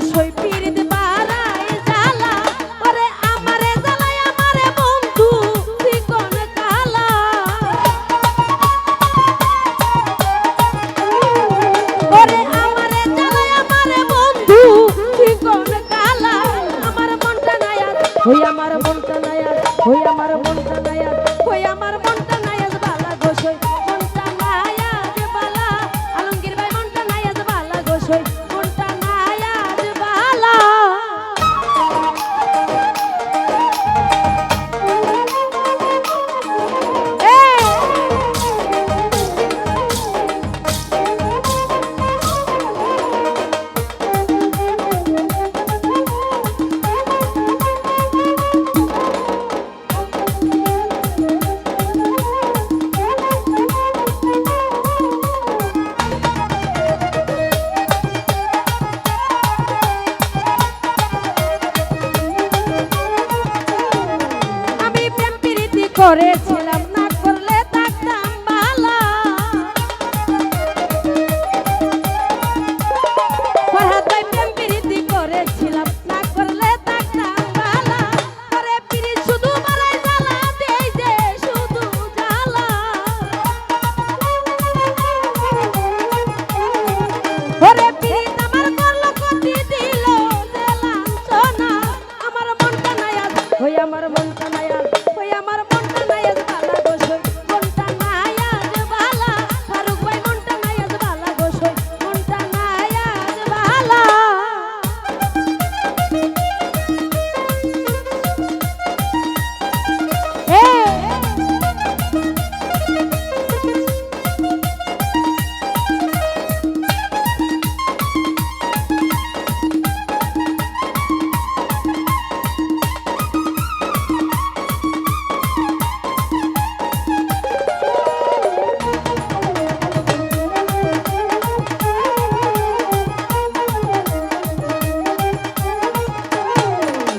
গোসই পীরিত বাড়াই জ্বালা ওরে আমারে জ্বালাই আমারে বন্ধু চিকন কালা ওরে আমারে জ্বালাই আমারে বন্ধু চিকন কালা আমার মনটা নায়াত হই আমার মনটা নায়াত হই আমার মনটা নায়াত হই আমার মনটা নায়াত বালা গোসই মনটা নায়াত বালা আলমগীর ভাই মনটা নায়াত বালা গোসই মনটা নায়াত বালা করেছিলাম না করলে থাকতাম বালা ফরহাদ ভাই প্রেম প্রীতি করেছিলাম না করলে থাকতাম বালা আরে পিরি শুধু বাড়াই জ্বালা দেই যে শুধু জ্বালা ওরে পিরি আমার করলো কতি দিল যে লাঞ্ছনা আমার মনটা নায়াত হই আমার মনটা নায়াত হই আমার মনটা নায়াত বালা গোসই মনটা নায়াত বালা ফারুক ভাই মনটা নায়াত বালা গোসই মনটা নায়াত বালা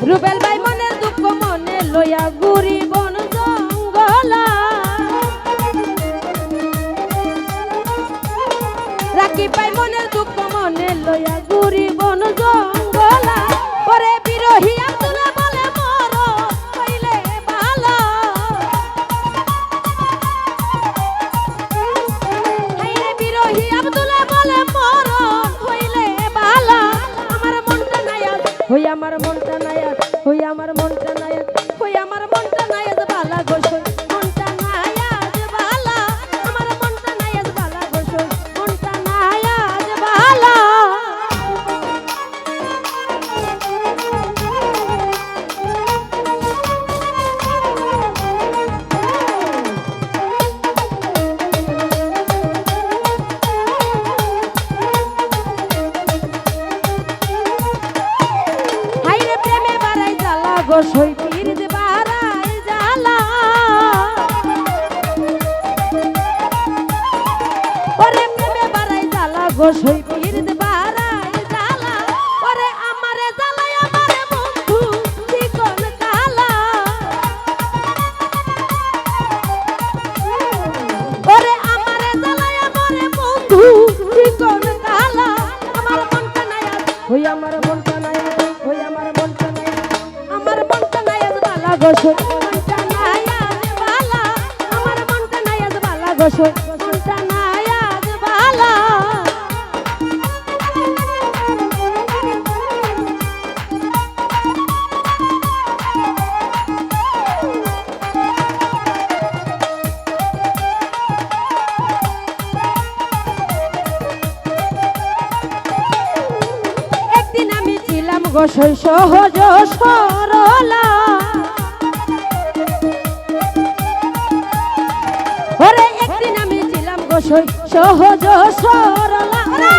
রুবেল ভাই মনের দুঃখ মনে লইয়া ঘুরি বন জঙ্গলা রাকিব ভাই মনের দুঃখ মনে লইয়া ঘুরি বন জঙ্গলা ওরে বিরহী আব্দুল্লাহ বলে মর হইলে ভালো হাইরে বিরহী আব্দুল্লাহ বলে মর হইলে ভালো আমার মনটা নায়াত হই আমার মনটা নায়াত হই আমার মনটা নায়াত হই আমার মনটা নায়াত বালা গোসই মনটা নায়াত বালা আমার মনটা নায়াত বালা গোসই মনটা নায়াত বালা হাইরে প্রেমে বাড়াই জ্বালা গোসই পীরিত বাড়াই জ্বালা ওরে প্রেমে বাড়াই জ্বালা গোসই পীরিত বাড়াই জ্বালা ওরে আমারে জ্বালাই আমারে বন্ধু চিকন কালা ওরে আমারে জ্বালাই আমারে বন্ধু চিকন কালা আমার মনটা নায়াত হই আমার মনটা নায়াত হই আমার মনটা নায়াত আমার মনটা নায়াত বালা গোসই মনটা নায়াত বালা আমার মনটা নায়াত বালা গোসই মনটা নায়াত বালা একদিন আমি ছিলাম গোসই সহজ সরলা ওরে একদিন আমি ছিলাম গোসই সহজ সরলা ওরে